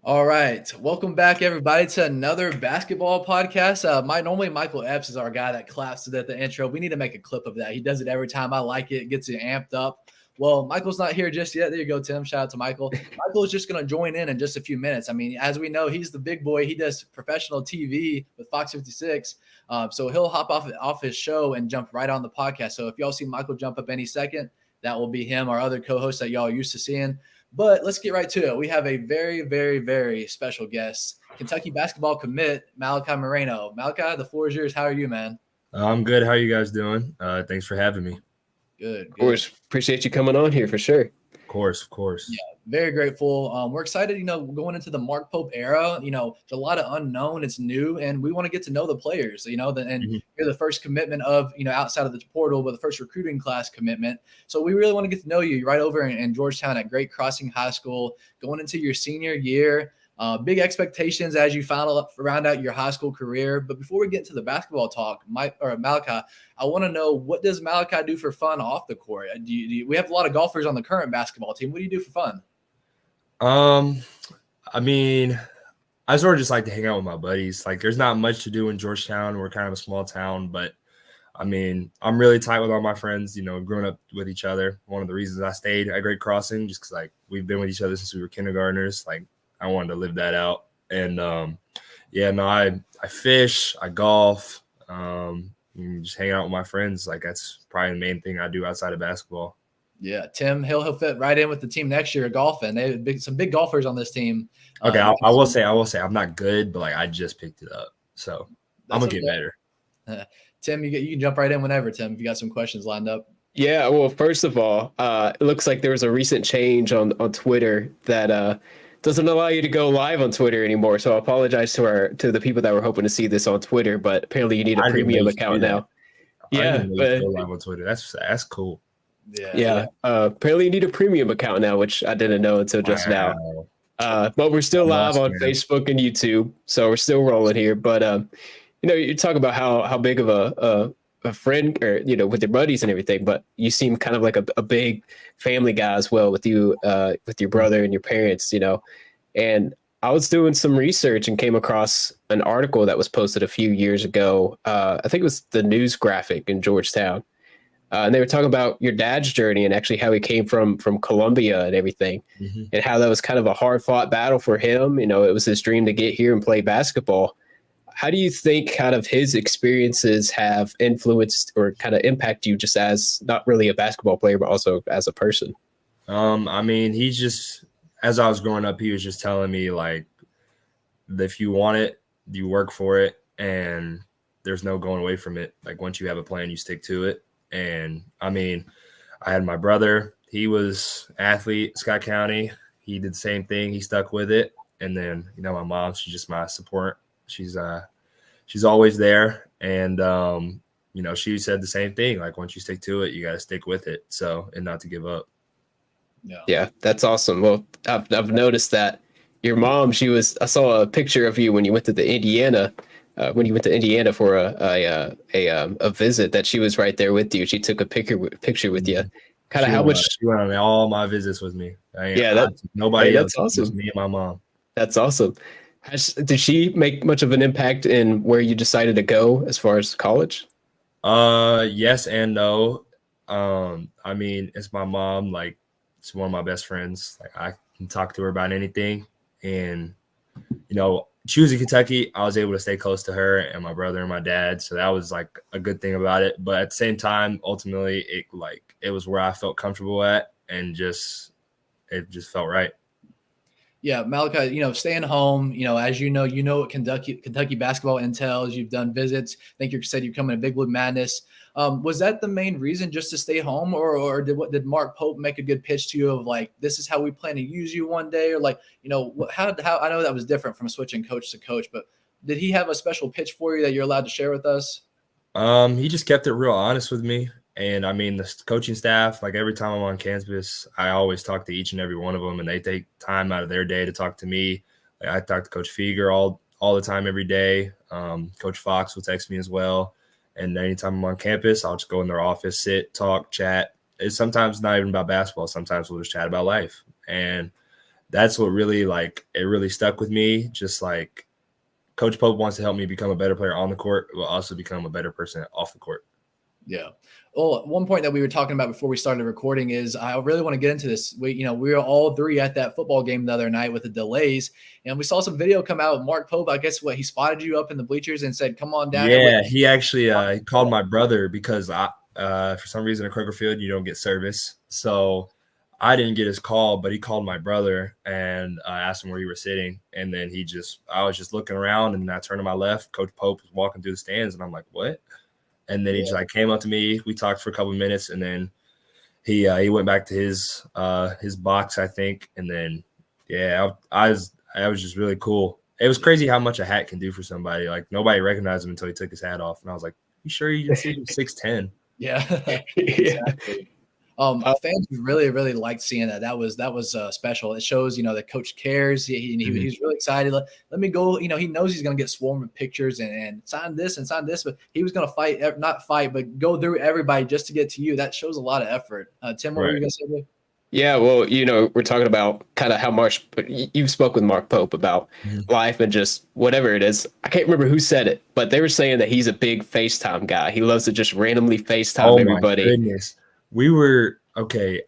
All right. Welcome back, everybody, to another basketball podcast. Normally Michael Epps is our guy that claps at the intro. We need to make a clip of that. He does it every time. I like it. Gets it amped up. Well, Michael's not here just yet. There you go, Tim. Shout out to Michael. Michael is just going to join in just a few minutes. I mean, as we know, he's the big boy. He does professional TV with Fox 56. So he'll hop off his show and jump right on the podcast. So if y'all see Michael jump up any second, that will be him, our other co-host that y'all are used to seeing. But let's get right to it. We have a very, very, very special guest, Kentucky basketball commit, Malachi Moreno. Malachi, the floor is yours. How are you, man? I'm good. How are you guys doing? Thanks for having me. Good. Of course. Appreciate you coming on here for sure. Of course. Yeah, very grateful. We're excited, going into the Mark Pope era. There's a lot of unknown. It's new, and we want to get to know the players, and you're the first commitment of, outside of the portal, but the first recruiting class commitment. So we really want to get to know you right over in Georgetown at Great Crossing High School, going into your senior year. Big expectations as you round out your high school career. But before we get into the basketball talk, Malachi, I want to know, what does Malachi do for fun off the court? We have a lot of golfers on the current basketball team. What do you do for fun? I mean, I sort of just like to hang out with my buddies. Like, there's not much to do in Georgetown. We're kind of a small town, but I mean, I'm really tight with all my friends, growing up with each other. One of the reasons I stayed at Great Crossing, just because, like, we've been with each other since we were kindergartners. Like, I wanted to live that out. And, I fish, I golf, just hang out with my friends. Like, that's probably the main thing I do outside of basketball. Yeah, Tim, he'll fit right in with the team next year golfing. They have some big golfers on this team. Okay, I will say I'm not good, but like I just picked it up, so I'm gonna get better. Tim, you can jump right in whenever, Tim, if you got some questions lined up. Yeah, well, first of all, it looks like there was a recent change on Twitter that doesn't allow you to go live on Twitter anymore. So I apologize to the people that were hoping to see this on Twitter, but apparently you need a premium account now. Yeah, but go live on Twitter. That's cool. Yeah. Apparently you need a premium account now, which I didn't know until just now. But we're still live on Facebook and YouTube, so we're still rolling here. But you talk about how big of a friend, or with your buddies and everything, but you seem kind of like a big family guy as well with you, with your brother and your parents, And I was doing some research and came across an article that was posted a few years ago. I think it was the News Graphic in Georgetown. And they were talking about your dad's journey and actually how he came from Columbia and everything, and how that was kind of a hard fought battle for him. It was his dream to get here and play basketball. How do you think kind of his experiences have influenced or kind of impact you, just as not really a basketball player, but also as a person? I mean, he's just, as I was growing up, he was just telling me, like, if you want it, you work for it, and there's no going away from it. Like, once you have a plan, you stick to it. And I mean, I had my brother, he was athlete, Scott County. He did the same thing. He stuck with it. And then, my mom, she's just my support. She's always there. And, she said the same thing. Like, once you stick to it, you got to stick with it. So, and not to give up. Yeah, that's awesome. Well, I've noticed that your mom, I saw a picture of you when you went to Indiana for a visit, that she was right there with you. She took a picture with you. Kind of how much she went on all my visits with me. Nobody else. That's awesome. Just me and my mom. That's awesome. Did she make much of an impact in where you decided to go as far as college? Yes and no. I mean, it's my mom. Like, it's one of my best friends. Like, I can talk to her about anything. And, choosing Kentucky, I was able to stay close to her and my brother and my dad. So that was like a good thing about it. But at the same time, ultimately, it was where I felt comfortable at, and it just felt right. Yeah, Malachi, staying home, as you know what Kentucky basketball entails. You've done visits. I think you said you're coming to Big Blue Madness. Was that the main reason, just to stay home, or did Mark Pope make a good pitch to you of, like, this is how we plan to use you one day, or like, how I know that was different from switching coach to coach, but did he have a special pitch for you that you're allowed to share with us? He just kept it real honest with me. And I mean, the coaching staff, like, every time I'm on campus, I always talk to each and every one of them, and they take time out of their day to talk to me. Like, I talk to Coach Feger all the time, every day. Coach Fox will text me as well. And anytime I'm on campus, I'll just go in their office, sit, talk, chat. It's sometimes not even about basketball. Sometimes we'll just chat about life. And that's what really it really stuck with me. Just like Coach Pope wants to help me become a better player on the court, but also become a better person off the court. Yeah. Well, one point that we were talking about before we started recording is I really want to get into this. We were all three at that football game the other night with the delays, and we saw some video come out. Mark Pope, I guess he spotted you up in the bleachers and said, "Come on down." Yeah, he actually he called my brother because for some reason at Kroger Field you don't get service, so I didn't get his call, but he called my brother and asked him where you were sitting, and then I was just looking around, and I turned to my left. Coach Pope was walking through the stands, and I'm like, "What?" And then he just came up to me. We talked for a couple of minutes, and then he went back to his box, I think. And then I was just really cool. It was crazy how much a hat can do for somebody. Like nobody recognized him until he took his hat off, and I was like, "You sure you didn't see him 6'10"? Yeah, exactly. Fans really, really liked seeing that. That was special. It shows, that coach cares. He's really excited. Let me go. He knows he's going to get swarmed with pictures and sign this, but he was going to not fight, but go through everybody just to get to you. That shows a lot of effort. Tim, what were you going to say, Blake? Yeah, well, we're talking about kind of how you spoke with Mark Pope about life and just whatever it is. I can't remember who said it, but they were saying that he's a big FaceTime guy. He loves to just randomly FaceTime everybody. My goodness.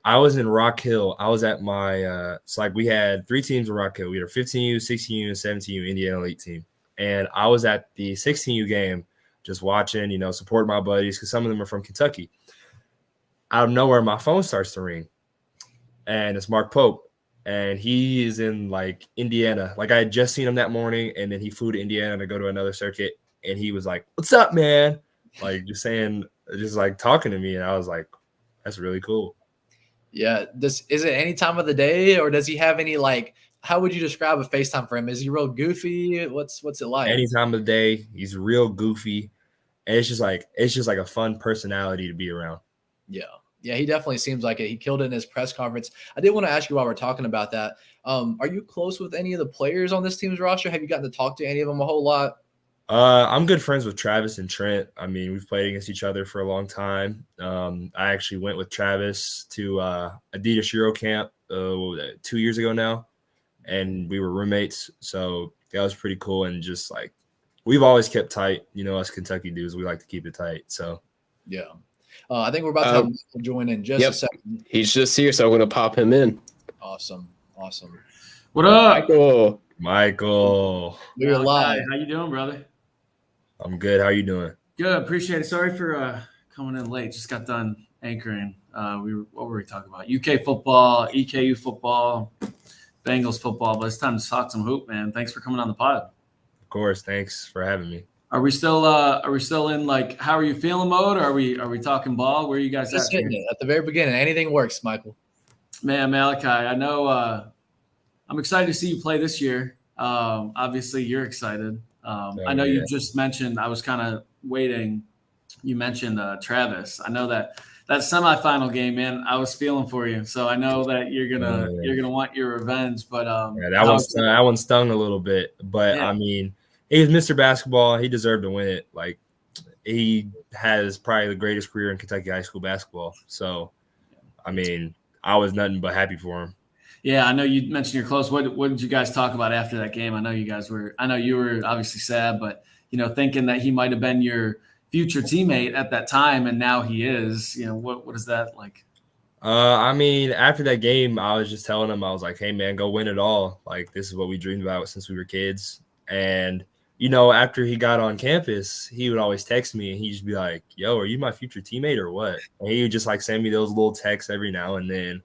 I was in Rock Hill. I was at my we had 3 teams in Rock Hill. We had a 15U, 16U, and 17U Indiana Elite team. And I was at the 16U game just watching, support my buddies because some of them are from Kentucky. Out of nowhere, my phone starts to ring. And it's Mark Pope. And he is in Indiana. I had just seen him that morning, and then he flew to Indiana to go to another circuit. And he was like, "What's up, man?" Just talking to me. And I was like, that's really cool. Yeah. Is it any time of the day, or does he have any how would you describe a FaceTime for him? Is he real goofy? What's it like? Any time of the day, he's real goofy. And it's just like a fun personality to be around. Yeah. Yeah, he definitely seems like it. He killed it in his press conference. I did want to ask you while we're talking about that. Are you close with any of the players on this team's roster? Have you gotten to talk to any of them a whole lot? I'm good friends with Travis and Trent. I mean, we've played against each other for a long time. I actually went with Travis to Adidas Euro Camp 2 years ago now, and we were roommates. So that was pretty cool. And just we've always kept tight. Us Kentucky dudes, we like to keep it tight. So yeah. I think we're about to have Michael join in just a second. He's just here, so I'm going to pop him in. Awesome. What up, Michael? We're live. How you doing, brother? I'm good. How you doing? Good. Appreciate it. Sorry for coming in late. Just got done anchoring. What were we talking about? UK football, EKU football, Bengals football. But it's time to talk some hoop, man. Thanks for coming on the pod. Of course. Thanks for having me. Are we still in how are you feeling mode? Or are we talking ball? Where are you guys just hitting it at the very beginning? Anything works, Michael. Man, Malachi, I know I'm excited to see you play this year. Obviously, you're excited. I know you just mentioned, I was kind of waiting. You mentioned Travis. I know that semifinal game, man, I was feeling for you. So I know that you're gonna want your revenge. But that one stung a little bit. But I mean, he was Mr. Basketball. He deserved to win it. He has probably the greatest career in Kentucky high school basketball. So, I mean, I was nothing but happy for him. Yeah, I know you mentioned you're close. What did you guys talk about after that game? I know you were obviously sad, but thinking that he might have been your future teammate at that time, and now he is. What is that like? I mean, after that game, I was just telling him, I was like, "Hey, man, go win it all. This is what we dreamed about since we were kids." And after he got on campus, he would always text me, and he'd just be like, "Yo, are you my future teammate or what?" And he would just send me those little texts every now and then.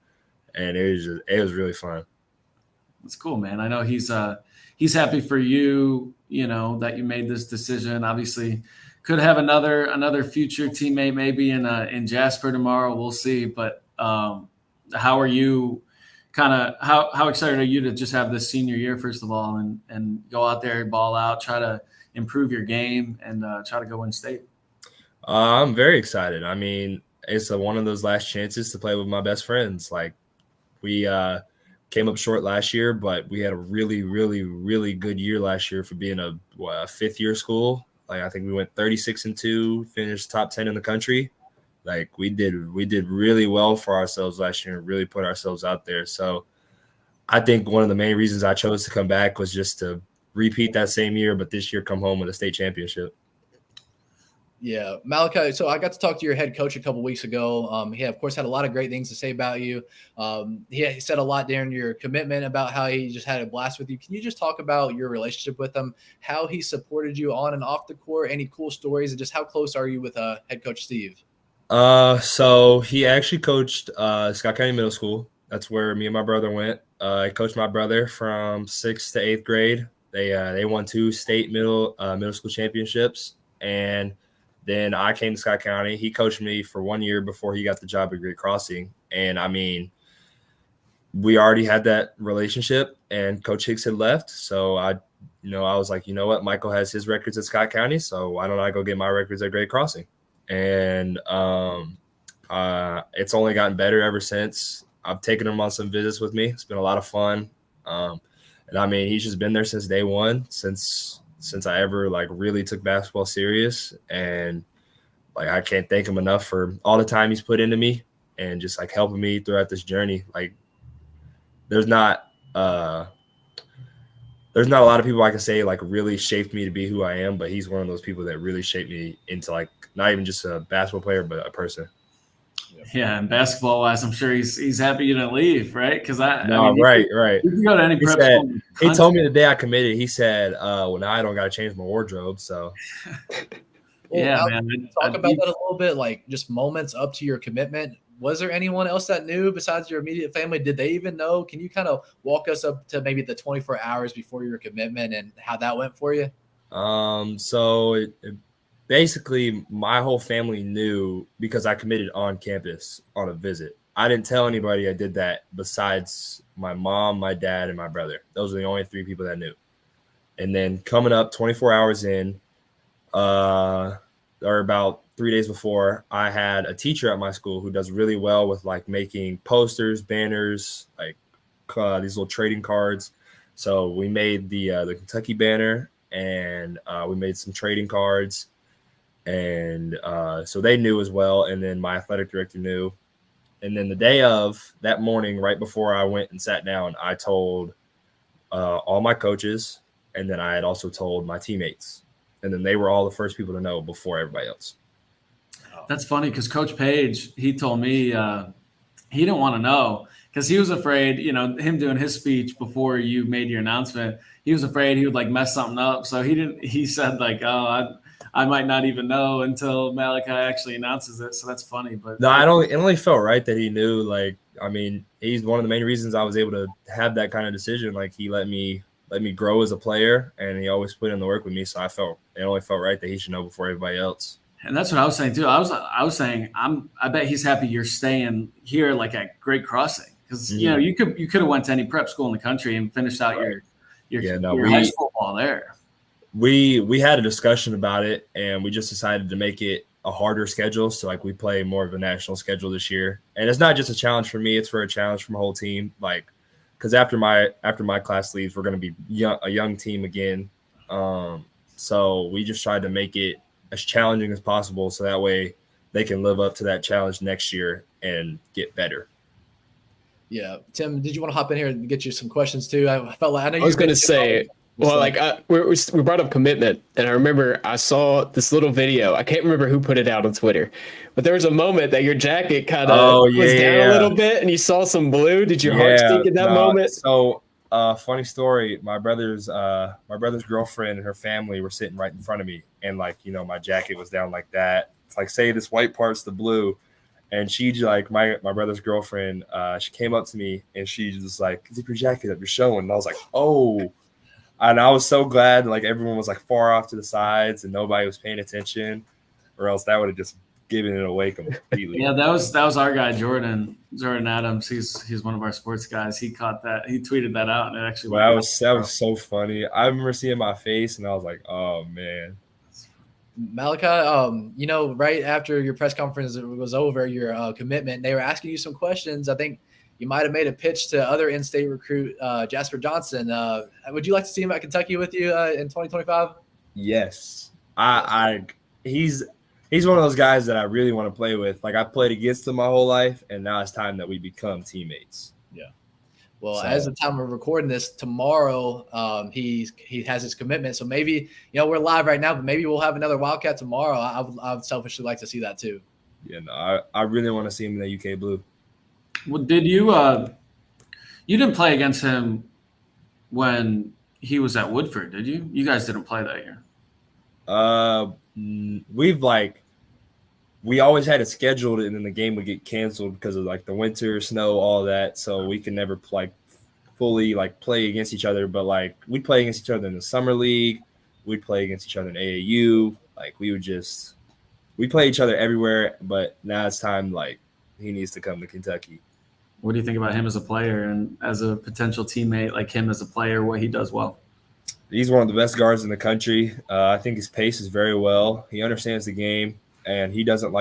And it was really fun. That's cool, man. I know he's happy for you, that you made this decision. Obviously, could have another future teammate maybe in Jasper tomorrow. We'll see. But how are you? How excited are you to just have this senior year first of all, and go out there, ball out, try to improve your game, and try to go win state? I'm very excited. I mean, it's one of those last chances to play with my best friends. We came up short last year, but we had a really, really, really good year last year for being a fifth-year school. I think we went 36-2, finished top 10 in the country. We did really well for ourselves last year and really put ourselves out there. So I think one of the main reasons I chose to come back was just to repeat that same year, but this year come home with a state championship. Yeah, Malachi. So I got to talk to your head coach a couple weeks ago. He, of course, had a lot of great things to say about you. He said a lot during your commitment about how he just had a blast with you. Can you just talk about your relationship with him, how he supported you on and off the court, any cool stories, and just how close are you with head coach Steve? So he actually coached Scott County Middle School. That's where me and my brother went. I coached my brother from 6th to 8th grade. They won 2 state middle school championships, and then I came to Scott County. He coached me for 1 year before he got the job at Great Crossing. And I mean, we already had that relationship, and Coach Hicks had left. So I was like, you know what? Michael has his records at Scott County, so why don't I go get my records at Great Crossing? And it's only gotten better ever since. I've taken him on some visits with me. It's been a lot of fun. And I mean, he's just been there since day one, since I ever like really took basketball serious. And like, I can't thank him enough for all the time he's put into me and just like helping me throughout this journey. Like, there's not a lot of people I can say like really shaped me to be who I am, but he's one of those people that really shaped me into like not even just a basketball player, but a person. Yeah, and basketball wise, I'm sure he's happy you didn't leave, right? Because right. You can go to any prep school. He told me the day I committed. He said, "Well, now I don't got to change my wardrobe." So, yeah, man. Talk about that a little bit, like just moments up to your commitment. Was there anyone else that knew besides your immediate family? Did they even know? Can you kind of walk us up to maybe the 24 hours before your commitment and how that went for you? So basically, my whole family knew because I committed on campus on a visit. I didn't tell anybody I did that besides my mom, my dad, and my brother. Those are the only 3 people that knew. And then coming up 24 hours in, or about 3 days before, I had a teacher at my school who does really well with like making posters, banners, like these little trading cards. So we made the Kentucky banner, and we made some trading cards. And so they knew as well. And then my athletic director knew. And then the day of that morning, right before I went and sat down, I told all my coaches. And then I had also told my teammates. And then they were all the first people to know before everybody else. That's funny because Coach Page, he told me he didn't want to know because he was afraid, him doing his speech before you made your announcement, he was afraid he would like mess something up. So he said like, oh, I might not even know until Malachi actually announces it. So that's funny. But no, it only felt right that he knew. Like, I mean, he's one of the main reasons I was able to have that kind of decision. Like, he let me grow as a player, and he always put in the work with me. So it only felt right that he should know before everybody else. And that's what I was saying too. I was saying I bet he's happy you're staying here like at Great Crossing because you could have went to any prep school in the country and finished out your high school ball there. We had a discussion about it, and we just decided to make it a harder schedule. So like we play more of a national schedule this year, and it's not just a challenge for me; it's for a challenge for my whole team. Like, because after my class leaves, we're going to be a young team again. So we just tried to make it as challenging as possible, so that way they can live up to that challenge next year and get better. Yeah, Tim, did you want to hop in here and get you some questions too? I felt like I was going to say. Well, we brought up commitment, and I remember I saw this little video. I can't remember who put it out on Twitter, but there was a moment that your jacket kind of was down a little bit, and you saw some blue. Did your heart sink in that moment? So, funny story. My brother's girlfriend and her family were sitting right in front of me, and like my jacket was down like that. It's like, say this white part's the blue, and she like my brother's girlfriend. She came up to me and she was like, "Zip your jacket up, you're showing." And I was like, "Oh." And I was so glad, like everyone was like far off to the sides and nobody was paying attention, or else that would have just given it away completely. Yeah, that was our guy Jordan Adams. He's one of our sports guys. He caught that. He tweeted that out, and it actually. Well, that was so funny. I remember seeing my face, and I was like, "Oh man." Malachi, right after your press conference was over, your commitment, they were asking you some questions. I think you might have made a pitch to other in-state recruit Jasper Johnson. Would you like to see him at Kentucky with you in 2025? Yes, he's one of those guys that I really want to play with. Like, I played against him my whole life, and now it's time that we become teammates. Yeah. Well, as the time of recording this, tomorrow he has his commitment. So maybe, we're live right now, but maybe we'll have another Wildcat tomorrow. I would selfishly like to see that too. Yeah, no, I really want to see him in the UK blue. Well, did you you didn't play against him when he was at Woodford, did you? You guys didn't play that year. We always had it scheduled, and then the game would get canceled because of like the winter, snow, all that. So we could never fully play against each other. But we'd play against each other in the summer league. We'd play against each other in AAU. We play each other everywhere. But now it's time. He needs to come to Kentucky. What do you think about him as a player and as a potential teammate, like him as a player, what he does well? He's one of the best guards in the country. I think his pace is very well. He understands the game. And he doesn't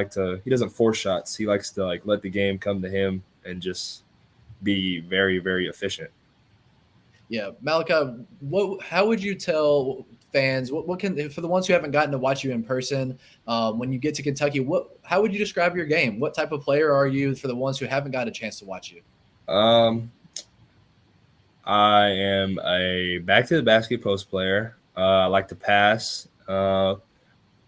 force shots. He likes to let the game come to him and just be very, very efficient. Yeah, Malachi, how would you tell fans what can, for the ones who haven't gotten to watch you in person, when you get to Kentucky, how would you describe your game? What type of player are you for the ones who haven't got a chance to watch you? I am a back to the basket post player. I like to pass.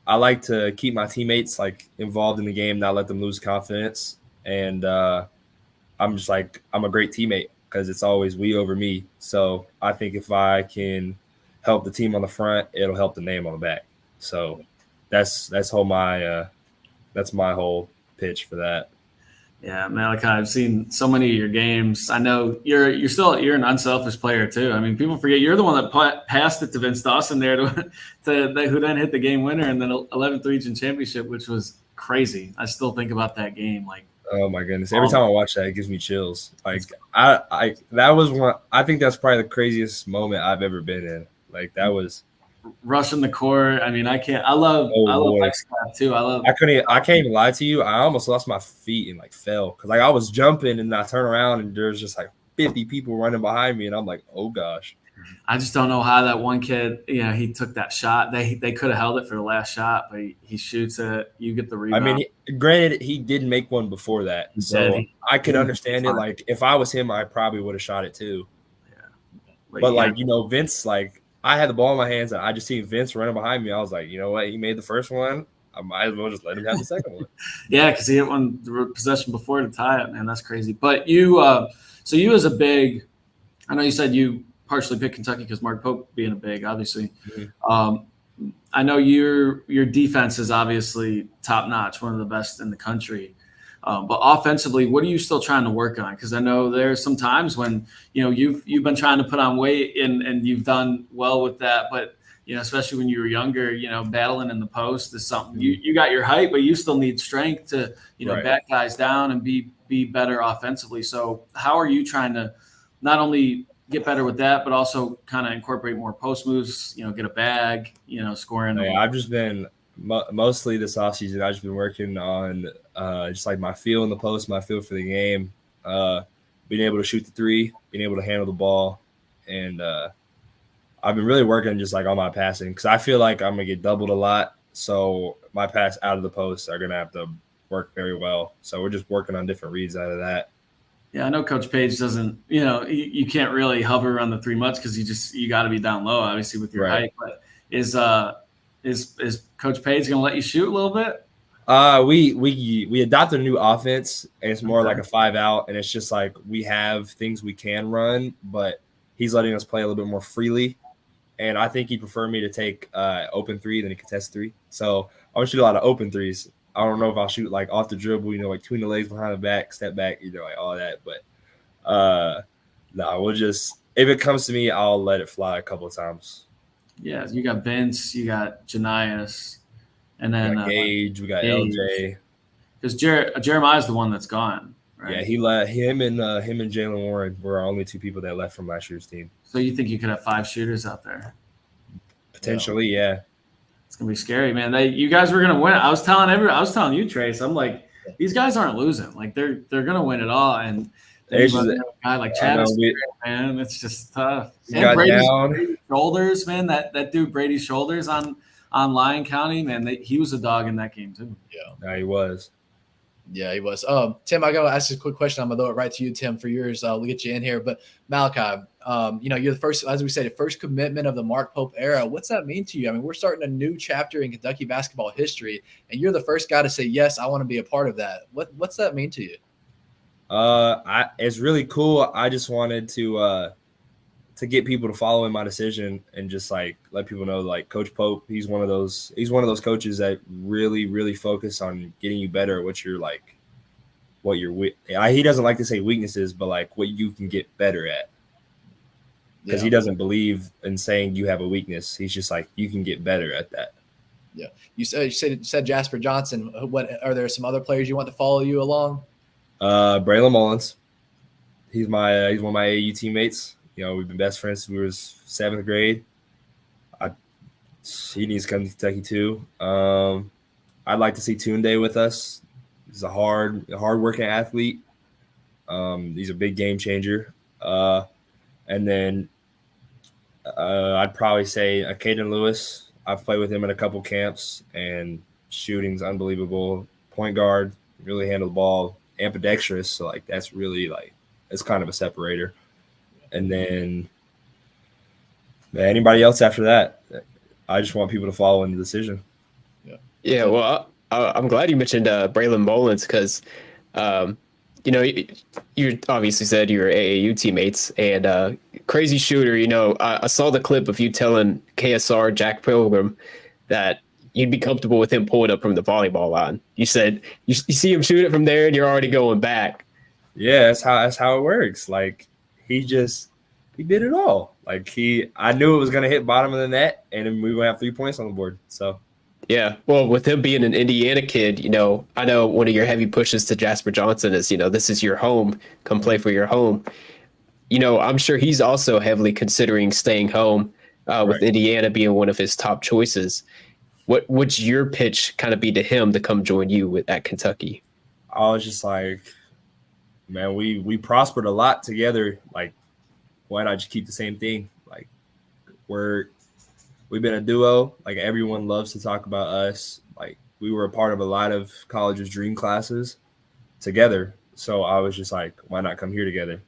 I like to keep my teammates involved in the game, not let them lose confidence. And I'm a great teammate because it's always we over me. So I think if I can help the team on the front, it'll help the name on the back. So that's my whole pitch for that. Yeah, Malachi, I've seen so many of your games. I know you're an unselfish player too. I mean, people forget you're the one that passed it to Vince Dawson there who then hit the game winner and then 11th region championship, which was crazy. I still think about that game. Oh my goodness! Every time I watch that, it gives me chills. That was one. I think that's probably the craziest moment I've ever been in. That was rushing the court. I mean, I love stuff too. I can't even lie to you. I almost lost my feet and fell because I was jumping and I turn around and there's just 50 people running behind me and I'm like, oh gosh. I just don't know how that one kid, he took that shot. They could have held it for the last shot, but he shoots it. You get the rebound. I mean, granted, he did make one before that, so I could understand it. If I was him, I probably would have shot it too. Yeah, but Vince, I had the ball in my hands and I just seen Vince running behind me. I was like, you know what? He made the first one. I might as well just let him have the second one. Yeah, because he hit one possession before to tie it, man. That's crazy. But you, so you as a big, I know you said you partially picked Kentucky because Mark Pope being a big, obviously. Mm-hmm. I know your defense is obviously top notch, one of the best in the country. But offensively, what are you still trying to work on? Because I know there's some times when you've been trying to put on weight and you've done well with that. But especially when you were younger, battling in the post is something. You got your height, but you still need strength to right. back guys down and be better offensively. So how are you trying to not only get better with that, but also kind of incorporate more post moves? Get a bag, scoring. Yeah, I've just been. Mostly this offseason, I've just been working on just my feel in the post, my feel for the game, being able to shoot the three, being able to handle the ball. And I've been really working just on my passing because I feel like I'm going to get doubled a lot. So my pass out of the post are going to have to work very well. So we're just working on different reads out of that. Yeah, I know Coach Page doesn't, you can't really hover around the three much because you got to be down low, obviously, with your height. But is Coach Page going to let you shoot a little bit? We adopted a new offense, and it's more like a 5-out, and it's just we have things we can run, but he's letting us play a little bit more freely. And I think he'd prefer me to take open three than a contest three. So I want to shoot a lot of open threes. I don't know if I'll shoot off the dribble, between the legs, behind the back, step back, all that. But no, we'll just, if it comes to me, I'll let it fly a couple of times. Yeah, you got Vince, you got Janias, and then we got Gage, we got LJ. Because Jeremiah's the one that's gone, right? Yeah, he left. Him and Jalen Warren were our only two people that left from last year's team. So you think you could have 5 shooters out there? Potentially, yeah. It's gonna be scary, man. You guys were gonna win. I was telling you, Trace. I'm like, these guys aren't losing. They're gonna win it all, and. A guy like Chad, man, it's just tough. And Brady's shoulders, man. That dude Brady's shoulders on Lyon County, man. He was a dog in that game too. Yeah, he was. Yeah, he was. Tim, I gotta ask you a quick question. I'm gonna throw it right to you, Tim, for yours. We'll get you in here. But Malachi, you're the first, as we said, the first commitment of the Mark Pope era. What's that mean to you? I mean, we're starting a new chapter in Kentucky basketball history, and you're the first guy to say, yes, I want to be a part of that. What's that mean to you? It's really cool. I just wanted to get people to follow in my decision and just like let people know, like Coach Pope, he's one of those coaches that really focus on getting you better at he doesn't like to say weaknesses, but like what you can get better at. Because he doesn't believe in saying you have a weakness. He's just like, you can get better at that. Yeah. You said Jasper Johnson. What are there some other players you want to follow you along? Braylon Mullins. He's one of my AAU teammates. We've been best friends since we were 7th grade. He needs to come to Kentucky too. I'd like to see Tunde with us. He's a hard-working athlete. He's a big game changer. And then I'd probably say Caden Lewis. I've played with him in a couple camps, and shooting's unbelievable. Point guard, really handle the ball, ambidextrous. So like that's really it's kind of a separator. And then anybody else after that, I just want people to follow in the decision. Yeah. Well, I'm glad you mentioned Braylon Mullins because, you obviously said you were AAU teammates and crazy shooter. I saw the clip of you telling KSR Jack Pilgrim that you'd be comfortable with him pulling up from the volleyball line. You said you see him shoot it from there and you're already going back. Yeah, that's how it works. Like he did it all. Like I knew it was gonna hit bottom of the net, and then we were gonna have 3 points on the board. So yeah, well, with him being an Indiana kid, I know one of your heavy pushes to Jasper Johnson is, this is your home. Come play for your home. I'm sure he's also heavily considering staying home with Indiana being one of his top choices. What would your pitch kind of be to him to come join you at Kentucky? I was just like, man, we prospered a lot together. Like, why not just keep the same thing? Like, we've been a duo. Like, everyone loves to talk about us. Like, we were a part of a lot of college's dream classes together. So I was just like, why not come here together?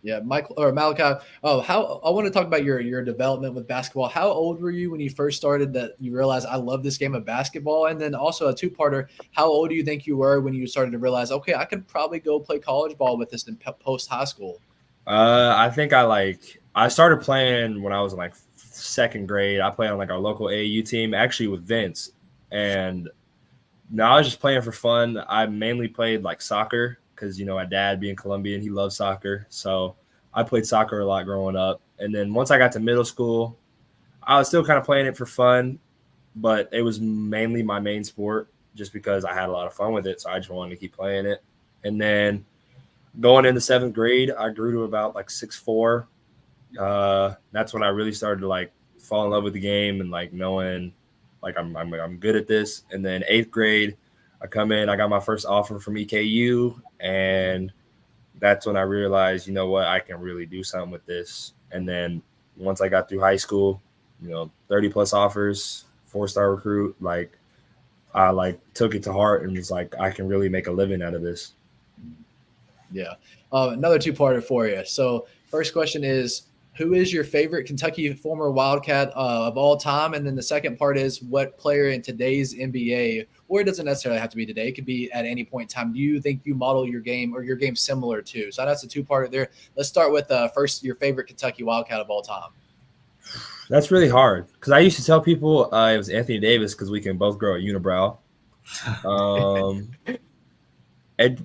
Yeah, Malachi. Oh, I want to talk about your development with basketball. How old were you when you first started that you realized I love this game of basketball? And then also a two-parter, how old do you think you were when you started to realize, okay, I could probably go play college ball with this in post high school? I think I started playing when I was in 2nd grade. I played on our local AAU team, actually with Vince. And I was just playing for fun. I mainly played soccer because, my dad being Colombian, he loves soccer. So I played soccer a lot growing up. And then once I got to middle school, I was still kind of playing it for fun, but it was mainly my main sport just because I had a lot of fun with it. So I just wanted to keep playing it. And then going into 7th grade, I grew to about 6'4". That's when I really started to fall in love with the game and knowing I'm good at this. And then 8th grade, I come in, I got my first offer from EKU, and that's when I realized, I can really do something with this. And then once I got through high school, 30 plus offers, 4-star recruit, I took it to heart and was like, I can really make a living out of this. Yeah. Another two-parter for you. So first question is, who is your favorite Kentucky former Wildcat of all time? And then the second part is, what player in today's NBA, or it doesn't necessarily have to be today, it could be at any point in time, do you think you model your game or your game similar to? So that's a two-parter there. Let's start with first, your favorite Kentucky Wildcat of all time. That's really hard because I used to tell people it was Anthony Davis because we can both grow a unibrow.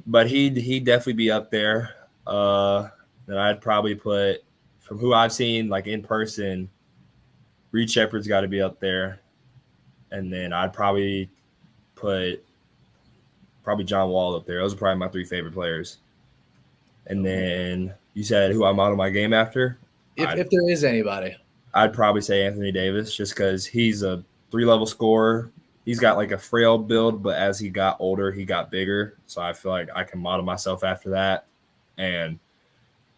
But he'd definitely be up there. Then I'd probably put, from who I've seen in person, Reed Shepherd's got to be up there. And then I'd probably put John Wall up there. Those are probably my 3 favorite players. And then you said who I model my game after? If there is anybody. I'd probably say Anthony Davis just because he's a 3-level scorer. He's got a frail build, but as he got older, he got bigger. So I feel like I can model myself after that. And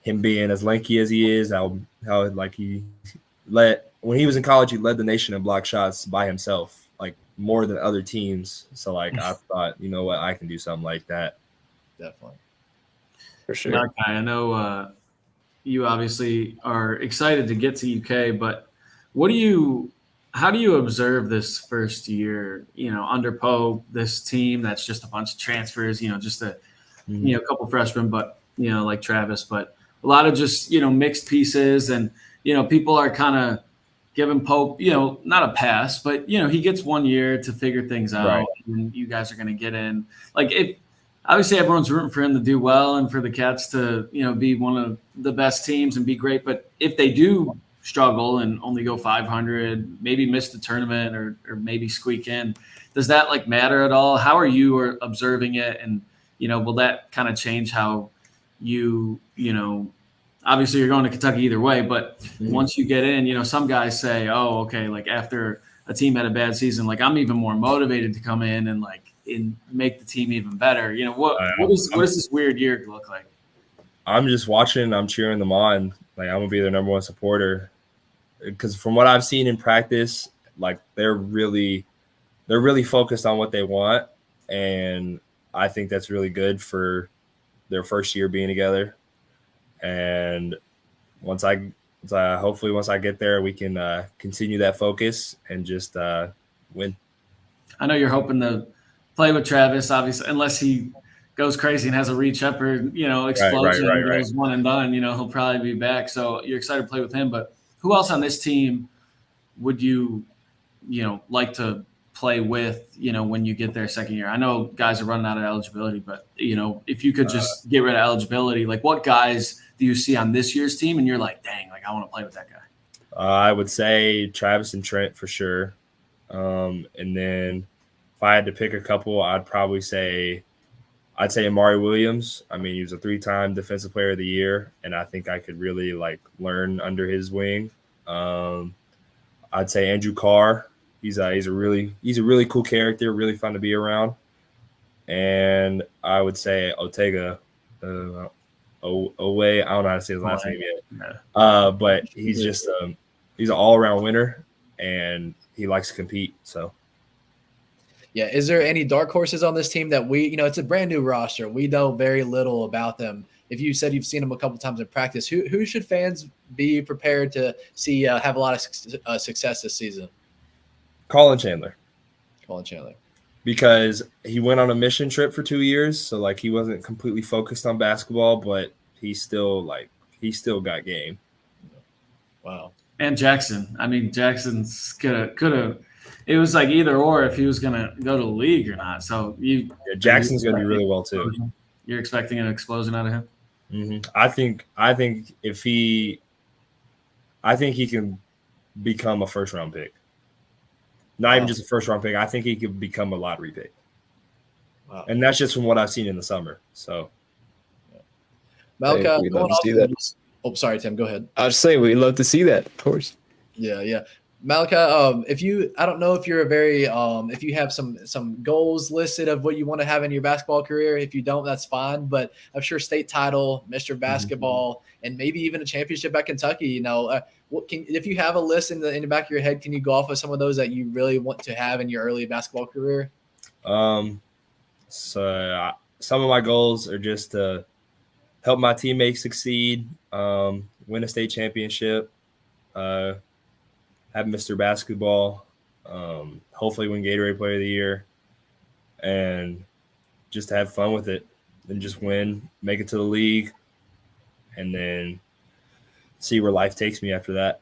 him being as lanky as he is, when he was in college, he led the nation in block shots by himself. more than other teams. So like I thought, you know what, I can do something like that. Definitely. For sure. Malachi, I know you obviously are excited to get to UK, but how do you observe this first year, under Pope, this team that's just a bunch of transfers, just a couple freshmen, but like Travis, but a lot of just mixed pieces, and people are kind of giving Pope not a pass, but he gets 1 year to figure things out, Right. and you guys are going to get in. Like, if obviously everyone's rooting for him to do well and for the Cats to be one of the best teams and be great, but if they do struggle and only go 500, maybe miss the tournament or maybe squeak in, does that like matter at all? How are you observing it? And, will that kind of change how you obviously you're going to Kentucky either way, but once you get in, some guys say, oh, okay, like after a team had a bad season, like I'm even more motivated to come in and make the team even better. What does this weird year look like? I'm just watching, I'm cheering them on. Like I'm gonna be their number one supporter. Because from what I've seen in practice, like they're really focused on what they want, and I think that's really good for their first year being together. And once I get there, we can continue that focus and just win. I know you're hoping to play with Travis, obviously, unless he goes crazy and has a reach up or explosion and goes one and done. He'll probably be back. So you're excited to play with him, but who else on this team would you like to play with, when you get there second year? I know guys are running out of eligibility, but, if you could just get rid of eligibility, like what guys do you see on this year's team and you're like, dang, like I want to play with that guy? I would say Travis and Trent for sure. And then if I had to pick a couple, I'd say Amari Williams. I mean, he was a 3-time Defensive Player of the Year, and I think I could really learn under his wing. I'd say Andrew Carr. He's a really cool character, really fun to be around. And I would say Otega, Owe. I don't know how to say his last name yet. But he's just he's an all-around winner, and he likes to compete. So. Yeah. Is there any dark horses on this team that it's a brand new roster. We know very little about them. If you said you've seen them a couple times in practice, who should fans be prepared to see have a lot of success this season? Colin Chandler. Because he went on a mission trip for 2 years. So he wasn't completely focused on basketball, but he still got game. Wow. And Jackson. I mean, Jackson's could have. It was either or if he was going to go to the league or not. So Jackson's going to be really well too. You're expecting an explosion out of him? Mm-hmm. I think he can become a first-round pick. Not even just a first-round pick. I think he could become a lottery pick. Wow. And that's just from what I've seen in the summer. So, Malachi, we'd love to see that. Oh, sorry, Tim. Go ahead. I was saying we'd love to see that, of course. Yeah. Malachi, I don't know if you're if you have some goals listed of what you want to have in your basketball career. If you don't, that's fine. But I'm sure state title, Mr. Basketball, and maybe even a championship at Kentucky. If you have a list in the back of your head, can you go off of some of those that you really want to have in your early basketball career? So some of my goals are just to help my teammates succeed, win a state championship, have Mr. Basketball, hopefully win Gatorade Player of the Year, and just have fun with it and just win, make it to the league, and then see where life takes me after that.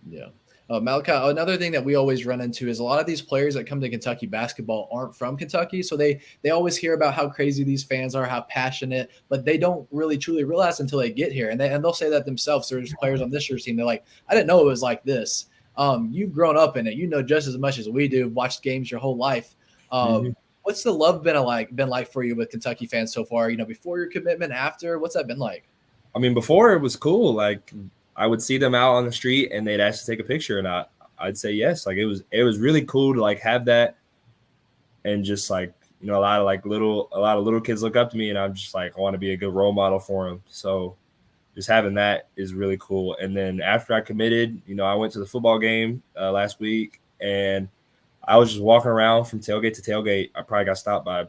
Yeah. Malachi, another thing that we always run into is a lot of these players that come to Kentucky basketball aren't from Kentucky. So they always hear about how crazy these fans are, how passionate, but they don't really truly realize until they get here. And they'll say that themselves. There's players on this year's team. They're like, I didn't know it was like this. You've grown up in it, just as much as we do, watched games your whole life. What's the love been like for you with Kentucky fans so far? Before your commitment, after, what's that been like? I mean, before it was cool. I would see them out on the street and they'd ask to take a picture, and I'd say yes. It was really cool to have that, and just a lot of little kids look up to me, and I'm just I want to be a good role model for them. So just having that is really cool. And then after I committed, I went to the football game last week, and I was just walking around from tailgate to tailgate. I probably got stopped by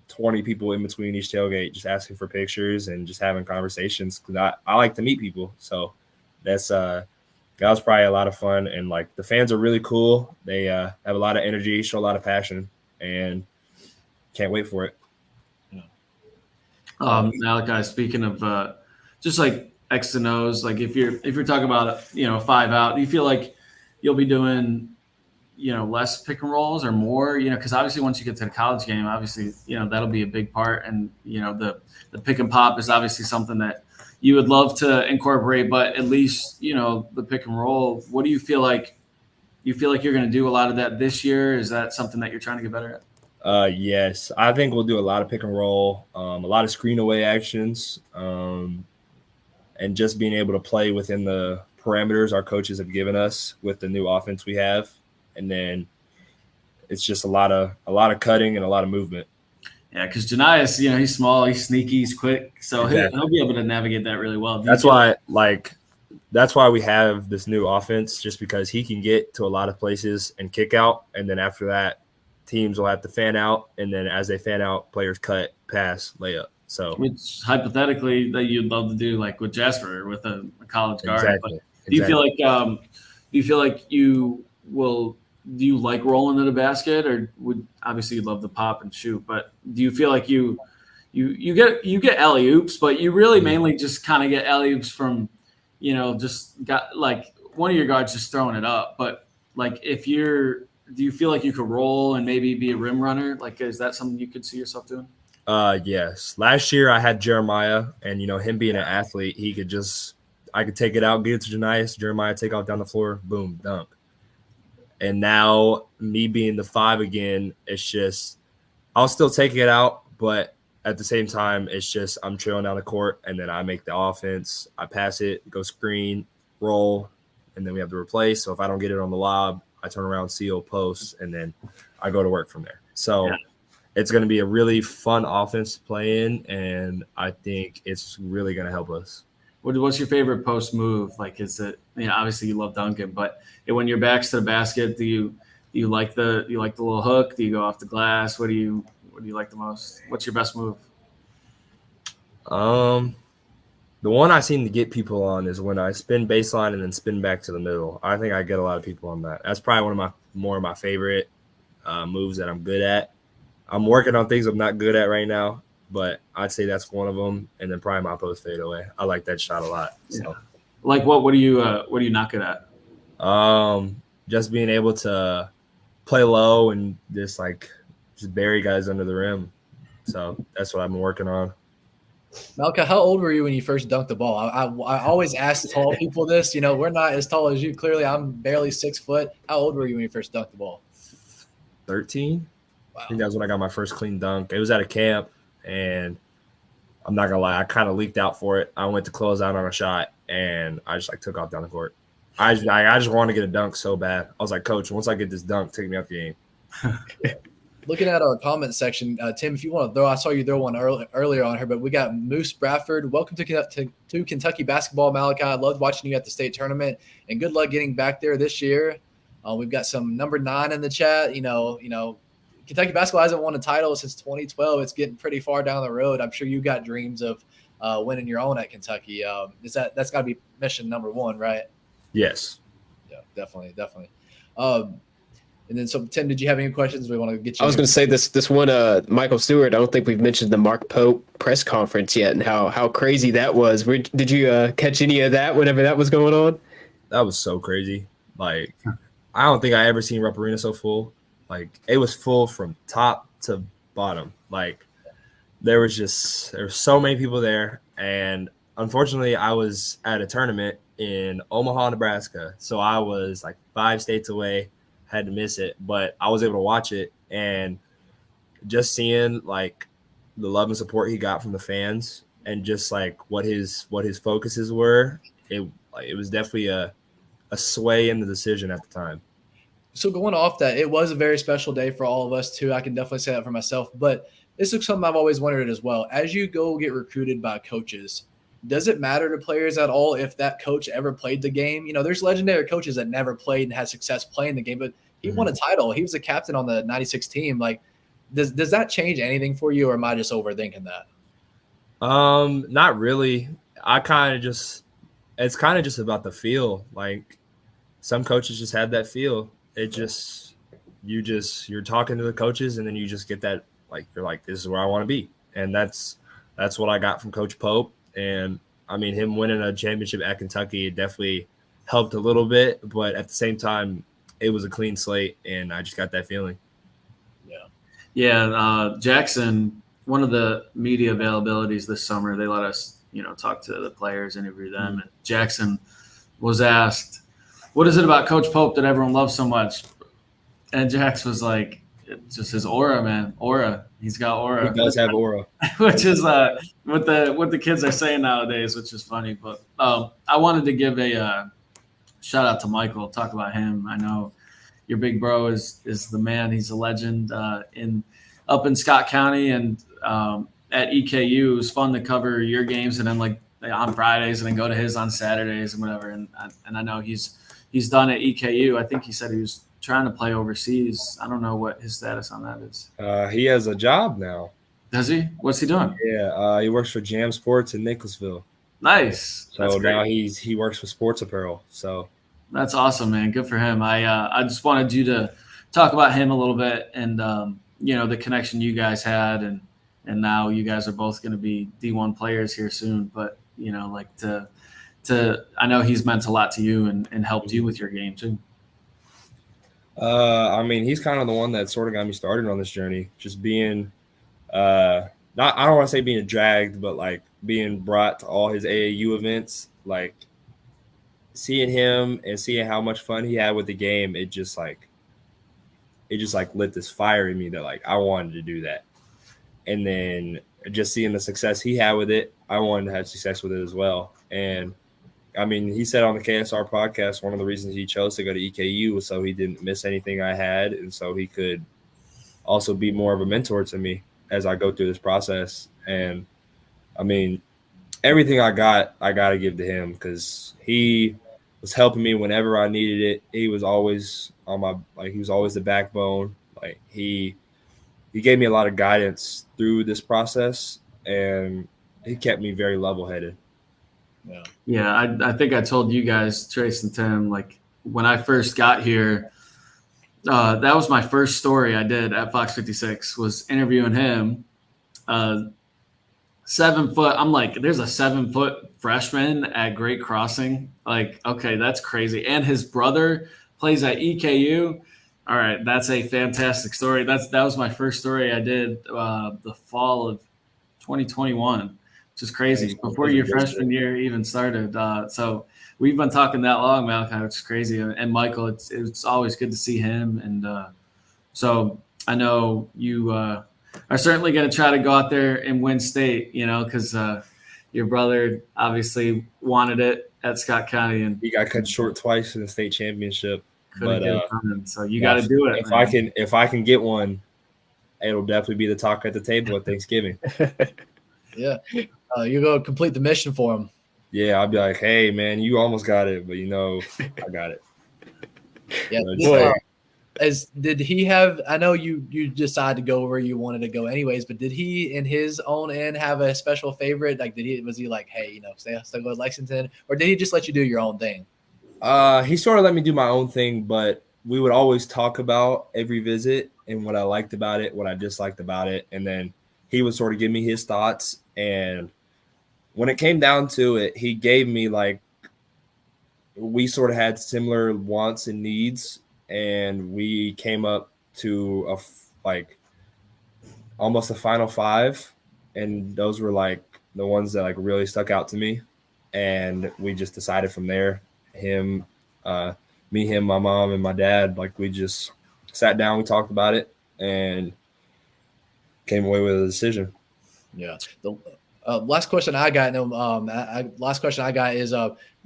20 people in between each tailgate, just asking for pictures and just having conversations because I like to meet people. So that was probably a lot of fun. And like the fans are really cool. They have a lot of energy, show a lot of passion, and can't wait for it. Malachi, speaking of just like X and O's, like if you're talking about 5 out, do you feel like you'll be doing less pick and rolls or more, because obviously once you get to the college game, obviously, that'll be a big part. And, the pick and pop is obviously something that you would love to incorporate, but at least, the pick and roll, what do you feel like? You feel like you're going to do a lot of that this year? Is that something that you're trying to get better at? Yes, I think we'll do a lot of pick and roll, a lot of screen away actions, and just being able to play within the parameters our coaches have given us with the new offense we have. And then it's just a lot of cutting and a lot of movement. Yeah, because Janias, he's small, he's sneaky, he's quick, so exactly. he'll be able to navigate that really well. That's why we have this new offense, just because he can get to a lot of places and kick out, and then after that, teams will have to fan out, and then as they fan out, players cut, pass, layup. So, which hypothetically that you'd love to do, like with Jasper, with a college guard. Exactly. But do you feel like you will? Do you like rolling to the basket, or would obviously you'd love to pop and shoot? But do you feel like you get alley oops, but you really mainly just kind of get alley oops from, just got like one of your guards just throwing it up. But like do you feel like you could roll and maybe be a rim runner? Like, is that something you could see yourself doing? Yes. Last year I had Jeremiah, and him being an athlete, I could take it out, get it to Janias, Jeremiah take off down the floor, boom, dunk. And now me being the 5 again, it's just I'll still take it out, but at the same time, it's just I'm trailing down the court, and then I make the offense. I pass it, go screen, roll, and then we have to replace. So if I don't get it on the lob, I turn around, seal, post, and then I go to work from there. So It's going to be a really fun offense to play in, and I think it's really going to help us. What's your favorite post move? Like, is it, obviously you love dunking, but when your back's to the basket, do you like the little hook? Do you go off the glass? What do you like the most? What's your best move? The one I seem to get people on is when I spin baseline and then spin back to the middle. I think I get a lot of people on that. That's probably one of my favorite moves that I'm good at. I'm working on things I'm not good at right now, but I'd say that's one of them. And then probably my post fadeaway. I like that shot a lot. So. Yeah. Like what are you not good at? Just being able to play low and just bury guys under the rim. So that's what I've been working on. Malachi, how old were you when you first dunked the ball? I always ask tall people this. We're not as tall as you. Clearly, I'm barely 6 foot. How old were you when you first dunked the ball? 13. Wow. I think that was when I got my first clean dunk. It was at a camp, and I'm not gonna lie, I kind of leaked out for it. I went to close out on a shot, and I just took off down the court. I just wanted to get a dunk so bad. I was like, Coach, once I get this dunk, take me out the game. Looking at our comment section, Tim, if you want to throw, I saw you throw one earlier on her, but we got Moose Bradford. Welcome to Kentucky basketball, Malachi. I loved watching you at the state tournament, and good luck getting back there this year. We've got some number 9 in the chat. Kentucky basketball hasn't won a title since 2012. It's getting pretty far down the road. I'm sure you got dreams of winning your own at Kentucky. That's got to be mission number 1, right? Yes. Yeah, definitely. And then, so Tim, did you have any questions? We want to get you. I was going to say this one, Michael Stewart. I don't think we've mentioned the Mark Pope press conference yet, and how crazy that was. Did you catch any of that whenever that was going on? That was so crazy. I don't think I ever seen Rupp Arena so full. It was full from top to bottom. There were so many people there, and unfortunately, I was at a tournament in Omaha, Nebraska, so I was 5 states away. Had to miss it, but I was able to watch it, and just seeing the love and support he got from the fans, and just what his focuses were, it was definitely a sway in the decision at the time. So going off that, it was a very special day for all of us too. I can definitely say that for myself, but this is something I've always wondered as well. As you go get recruited by coaches, does it matter to players at all if that coach ever played the game? There's legendary coaches that never played and had success playing the game, but he won a title. He was a captain on the 96 team. Like, does that change anything for you, or am I just overthinking that? Not really. It's kind of just about the feel. Like, some coaches just have that feel. You're talking to the coaches, and then you just get that, like, you're like, this is where I want to be. And that's what I got from Coach Pope. And I mean, him winning a championship at Kentucky definitely helped a little bit, but at the same time, it was a clean slate, and I just got that feeling. Yeah. Jackson, one of the media availabilities this summer, they let us, talk to the players, interview them. And Jackson was asked, what is it about Coach Pope that everyone loves so much? And Jax was like, it's just his aura, man. Aura. He's got aura. He does have aura. Which is what the kids are saying nowadays, which is funny. But I wanted to give a shout out to Michael, talk about him. I know your big bro is the man. He's a legend up in Scott County, and at EKU. It was fun to cover your games, and then like on Fridays, and then go to his on Saturdays and whatever. And I know he's done at EKU. I think he said he was trying to play overseas. I don't know what his status on that is. He has a job now. Does he? What's he doing? Yeah, he works for Jam Sports in Nicholasville. Nice. So now he works for Sports Apparel. So that's awesome, man. Good for him. I just wanted you to talk about him a little bit, and the connection you guys had, and now you guys are both going to be D1 players here soon. But I know he's meant a lot to you and helped you with your game too. I mean, he's kind of the one that sort of got me started on this journey. Just being, I don't want to say being dragged, but like being brought to all his AAU events, like seeing him and seeing how much fun he had with the game. It just lit this fire in me that like I wanted to do that. And then just seeing the success he had with it, I wanted to have success with it as well. And I mean, he said on the KSR podcast, one of the reasons he chose to go to EKU was so he didn't miss anything I had, and so he could also be more of a mentor to me as I go through this process. And I mean, everything I got to give to him, because he was helping me whenever I needed it. He was always he was always the backbone. Like he gave me a lot of guidance through this process, and he kept me very level-headed. Yeah, I think I told you guys, Trace and Tim, like when I first got here, that was my first story I did at Fox 56, was interviewing him. 7 foot. I'm like, there's a 7-foot freshman at Great Crossing. Like, okay, that's crazy. And his brother plays at EKU. All right, that's a fantastic story. That was my first story I did the fall of 2021. Which is crazy, before your freshman year even started. So we've been talking that long, Malachi, which is crazy. And Michael, it's always good to see him. And so I know you are certainly going to try to go out there and win state, because your brother obviously wanted it at Scott County. And he got cut short twice in the state championship. So you got to do it. If I can get one, it'll definitely be the talk at the table at Thanksgiving. Yeah. You go complete the mission for him. Yeah, I'll be like, hey, man, you almost got it, but I got it. Yeah. Did he have – I know you decided to go where you wanted to go anyways, but did he in his own end have a special favorite? Like, was he like, hey, stay go to Lexington? Or did he just let you do your own thing? He sort of let me do my own thing, but we would always talk about every visit and what I liked about it, what I disliked about it, and then he would sort of give me his thoughts. And when it came down to it, he gave me we sort of had similar wants and needs, and we came up to almost a final 5, and those were the ones that really stuck out to me. And we just decided from there, me, my mom, and my dad, we just sat down, we talked about it, and came away with a decision. Yeah. The last question I got, is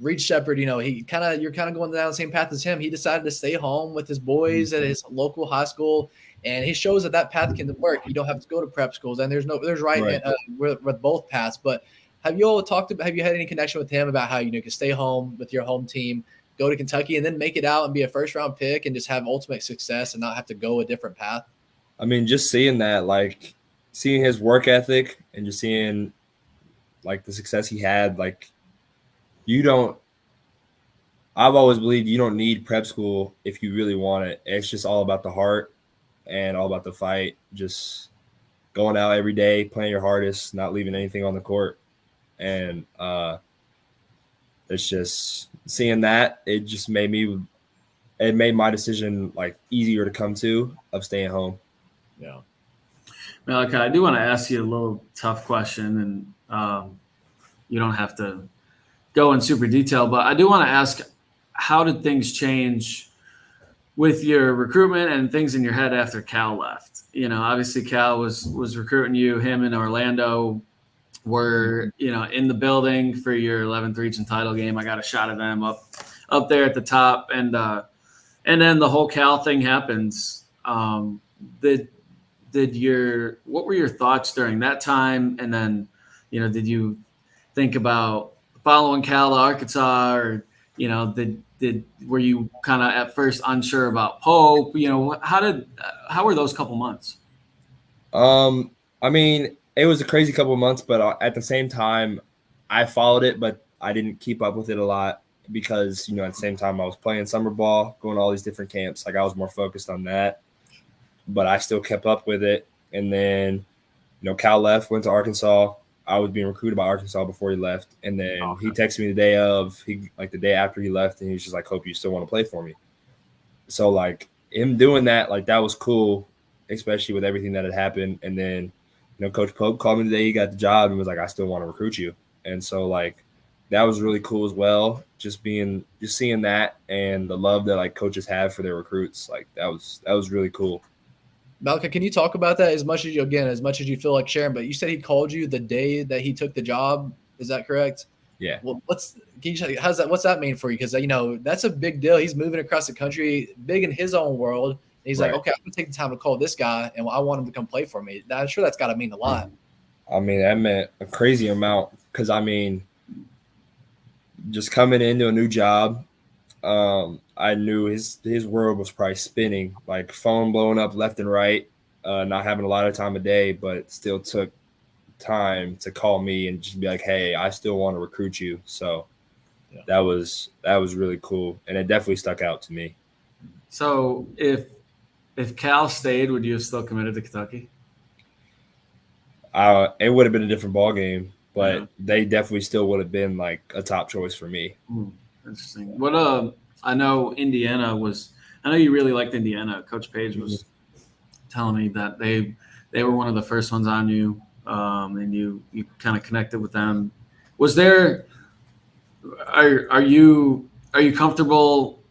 Reed Shepherd. You're kind of going down the same path as him. He decided to stay home with his boys at his local high school, and he shows that path can work. You don't have to go to prep schools, and there's right. With both paths. But have you had any connection with him about how you can stay home with your home team, go to Kentucky and then make it out and be a first-round pick and just have ultimate success and not have to go a different path? I mean, just seeing that, like seeing his work ethic and just seeing like the success he had, like I've always believed you don't need prep school if you really want it. It's just all about the heart and all about the fight. Just going out every day, playing your hardest, not leaving anything on the court. And it's just seeing that, it made my decision like easier to come to of staying home. Yeah. Malachi, I do want to ask you a little tough question, and you don't have to go in super detail, but I do want to ask, how did things change with your recruitment and things in your head after Cal left? Obviously Cal was recruiting you. Him and Orlando were, in the building for your 11th region title game. I got a shot of them up there at the top, and then the whole Cal thing happens. What were your thoughts during that time? And then, did you think about following Cal to Arkansas, or, were you kind of at first unsure about Pope? How were those couple months? I mean, it was a crazy couple of months, but at the same time, I followed it, but I didn't keep up with it a lot because, at the same time I was playing summer ball, going to all these different camps. Like I was more focused on that, but I still kept up with it. And then, Cal left, went to Arkansas. I was being recruited by Arkansas before he left. And then he texted me the day after he left, and he was just like, hope you still want to play for me. So like him doing that, like that was cool, especially with everything that had happened. And then, Coach Pope called me the day he got the job and was like, I still want to recruit you. And so like, that was really cool as well. Just seeing that and the love that like coaches have for their recruits. Like that was really cool. Malachi, can you talk about that as much as you feel like sharing? But you said he called you the day that he took the job. Is that correct? Yeah. Well, what's that mean for you? Because that's a big deal. He's moving across the country, big in his own world. And he's Right. like, okay, I'm gonna take the time to call this guy, and I want him to come play for me. I'm sure that's got to mean a lot. I mean, that meant a crazy amount because I mean, just coming into a new job, I knew his world was probably spinning, like phone blowing up left and right, not having a lot of time a day, but still took time to call me and just be like, hey, I still want to recruit you. So yeah. that was really cool, and it definitely stuck out to me. So if Cal stayed, would you have still committed to Kentucky? It would have been a different ball game, but they definitely still would have been like a top choice for me. Interesting. What I know Indiana was. I know you really liked Indiana. Coach Page was telling me that they were one of the first ones on you, and you kind of connected with them. Was there? Are you comfortable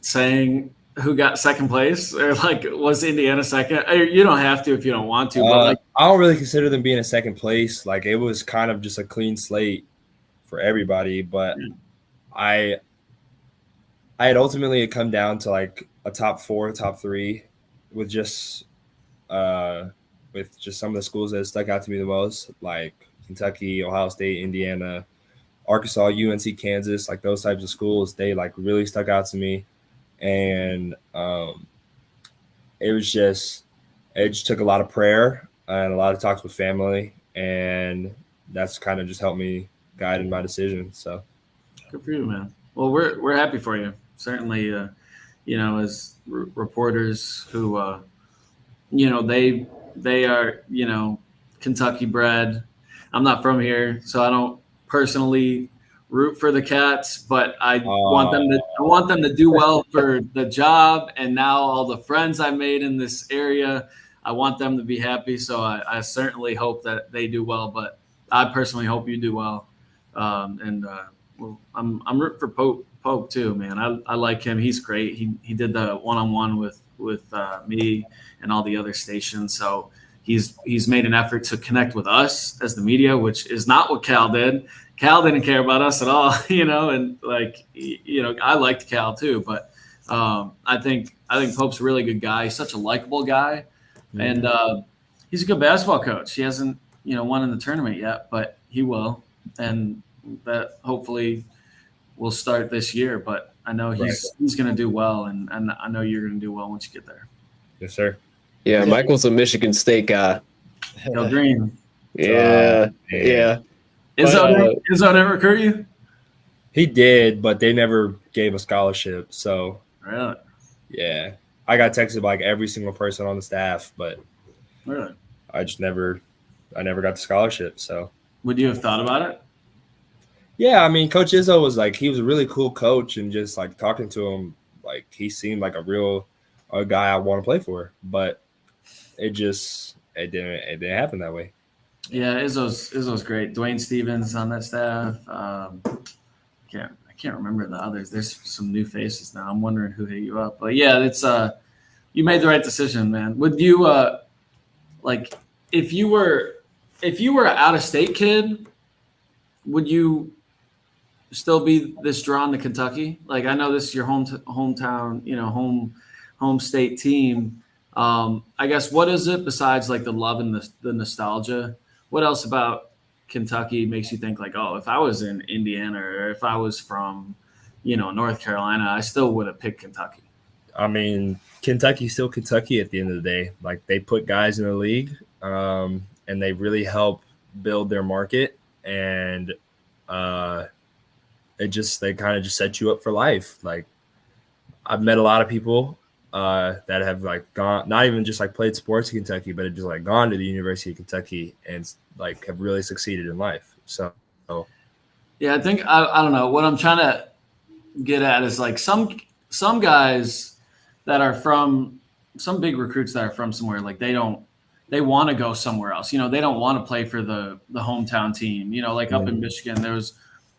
saying who got second place, or like was Indiana second? You don't have to if you don't want to, but like I don't really consider them being a second place. Like it was kind of just a clean slate for everybody, but I had ultimately come down to like a top 4, top 3 with just some of the schools that stuck out to me the most, like Kentucky, Ohio State, Indiana, Arkansas, UNC, Kansas, like those types of schools. They like really stuck out to me. And it just took a lot of prayer and a lot of talks with family, and that's kind of just helped me guide in my decision. So good for you, man. Well, we're happy for you. Certainly, as reporters who, they are, Kentucky bred. I'm not from here, so I don't personally root for the Cats, but I want them to do well for the job, and now all the friends I made in this area, I want them to be happy. So I certainly hope that they do well, but I personally hope you do well. Well, I'm rooting for Pope too, man. I like him. He's great. He did the one-on-one with me and all the other stations, so he's made an effort to connect with us as the media, which is not what Cal did. Cal didn't care about us at all, and like, I liked Cal too, but I think Pope's a really good guy. He's such a likable guy, and he's a good basketball coach. He hasn't, won in the tournament yet, but he will, and that hopefully will start this year. But I know he's going to do well, and I know you're going to do well once you get there. Yes, sir. Yeah, Michael's a Michigan State guy. Go Green. Yeah, yeah. Izzo didn't recruit you? He did, but they never gave a scholarship. So, Really? Yeah. I got texted by like every single person on the staff, but really, I never got the scholarship. So, would you have thought about it? Yeah, I mean, Coach Izzo was like, he was a really cool coach, and just like talking to him, like he seemed like a guy I want to play for, but it didn't happen that way. Yeah, Izzo's great. Dwayne Stevens on that staff. I can't remember the others. There's some new faces now. I'm wondering who hit you up. But yeah, it's you made the right decision, man. Would you like if you were an out of state kid, would you still be this drawn to Kentucky? Like, I know this is your hometown, home state team. I guess, what is it besides like the love and the nostalgia? What else about Kentucky makes you think like, oh, if I was in Indiana or if I was from, North Carolina, I still would have picked Kentucky? I mean, Kentucky's still Kentucky at the end of the day. Like, they put guys in the league, and they really help build their market, and they kind of just set you up for life. Like, I've met a lot of people that have like gone, not even just like played sports in Kentucky, but have just like gone to the University of Kentucky and like have really succeeded in life. So yeah, I think I don't know what I'm trying to get at is like some guys that are from some big recruits that are from somewhere, like they want to go somewhere else. They don't want to play for the hometown team. Like up in Michigan, there was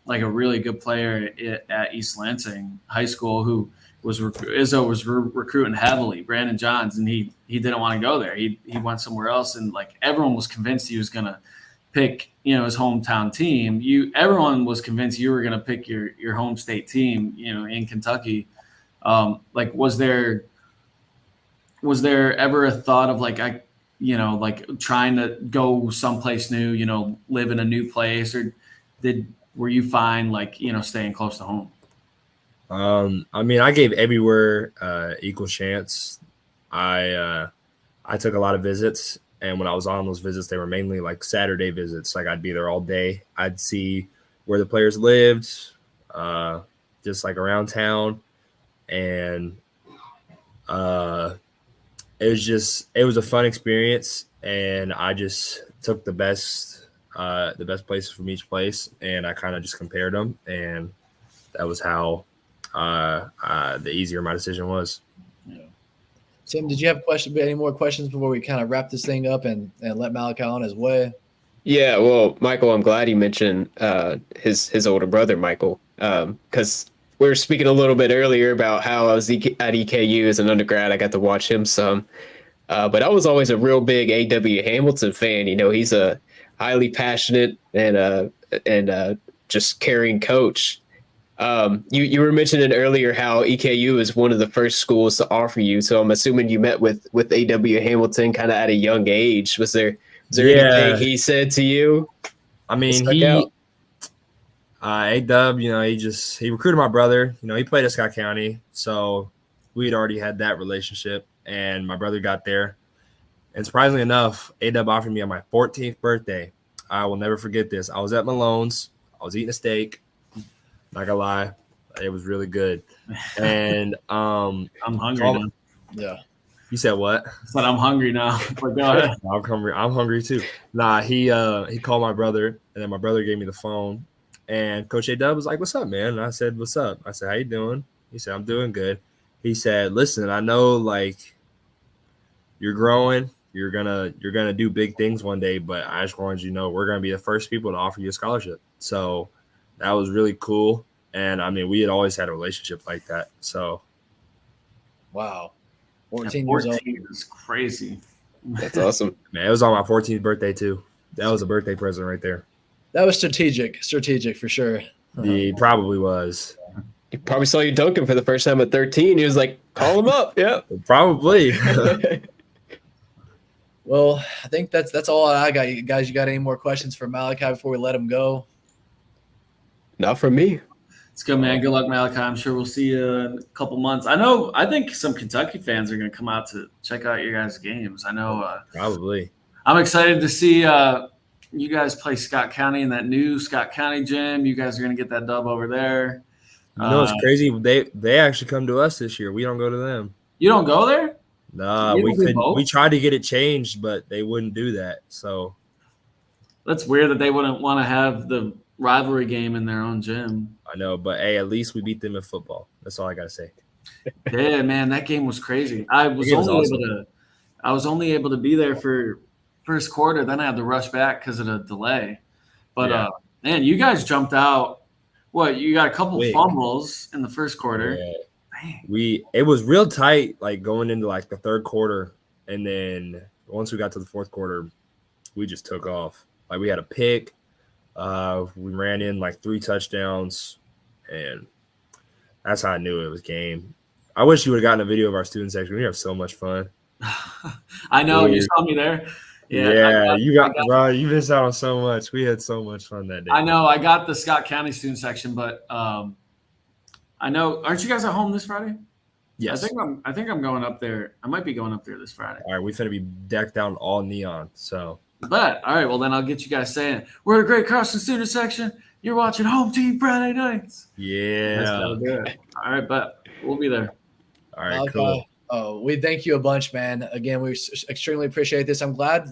like a really good player at East Lansing High School who Izzo was recruiting heavily, Brandon Johns, and he didn't want to go there. He went somewhere else, and like everyone was convinced he was gonna pick his hometown team. Everyone was convinced you were gonna pick your home state team, in Kentucky. Like was there ever a thought of like like trying to go someplace new, live in a new place, or were you fine like staying close to home? I mean, I gave everywhere equal chance. I took a lot of visits, and when I was on those visits, they were mainly like Saturday visits. Like, I'd be there all day. I'd see where the players lived, just like around town, and it was a fun experience. And I just took the best places from each place, and I kind of just compared them, and that was how the easier my decision was. Yeah. Tim, did you have any more questions before we kind of wrap this thing up and let Malachi on his way? Yeah, well, Michael, I'm glad you mentioned his older brother, Michael, because we were speaking a little bit earlier about how I was at EKU as an undergrad. I got to watch him some, but I was always a real big A.W. Hamilton fan. He's a highly passionate and just caring coach. You were mentioning earlier how EKU is one of the first schools to offer you. So I'm assuming you met with A.W. Hamilton kind of at a young age. Was there anything he said to you? I mean, A-Dub, he recruited my brother. He played at Scott County, so we'd already had that relationship, and my brother got there. And surprisingly enough, A-Dub offered me on my 14th birthday. I will never forget this. I was at Malone's. I was eating a steak. Not gonna lie, it was really good. And I'm hungry now. Yeah. You said what? I said I'm hungry now. But go ahead. I'm hungry too. Nah, he called my brother, and then my brother gave me the phone. And Coach A-Dub was like, "What's up, man?" And I said, "What's up?" I said, "How you doing?" He said, "I'm doing good." He said, "Listen, I know like you're growing. You're gonna do big things one day, but I just wanted you to know we're gonna be the first people to offer you a scholarship." So that was really cool. And I mean, we had always had a relationship like that. So wow. 14 years old is crazy. That's awesome. Man, it was on my 14th birthday too. That was a birthday present right there. That was strategic for sure. He probably was. He probably saw you dunking for the first time at 13. He was like, call him up. Yeah. Probably. Well, I think that's all I got. You guys, you got any more questions for Malachi before we let him go? Not from me. It's good, man. Good luck, Malachi. I'm sure we'll see you in a couple months. I think some Kentucky fans are going to come out to check out your guys' games. I know. Probably. I'm excited to see you guys play Scott County in that new Scott County gym. You guys are going to get that dub over there. You know what's crazy? They actually come to us this year. We don't go to them. You don't go there? Nah, we tried to get it changed, but they wouldn't do that. So that's weird that they wouldn't want to have the rivalry game in their own gym. I know, but hey, at least we beat them in football. That's all I gotta say. Yeah, man, that game was crazy. I was only able to be there for first quarter. Then I had to rush back because of the delay. But man, you guys jumped out. What, you got a couple fumbles in the first quarter. Yeah. It was real tight, like going into like the third quarter, and then once we got to the fourth quarter, we just took off. Like we had a pick. We ran in like 3 touchdowns, and that's how I knew it was game. I wish you would have gotten a video of our student section. We have so much fun. I know. You saw me there. Yeah, bro, you missed out on so much. We had so much fun that day. I know. I got the Scott County student section, but I know. Aren't you guys at home this Friday? Yes. I think I'm going up there. I might be going up there this Friday. All right, we finna be decked out all neon. So. But all right, well then I'll get you guys saying we're a Great Carson student section. You're watching Home Team Friday nights. Yeah. All right, but we'll be there. All right, cool. Oh, we thank you a bunch, man. Again, we extremely appreciate this. I'm glad,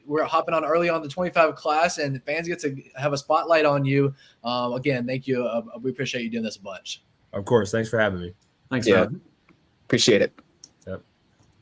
we're hopping on early on the 25 class and fans get to have a spotlight on you. Again, thank you. We appreciate you doing this a bunch. Of course. Thanks for having me. Thanks, man. Man. Appreciate it.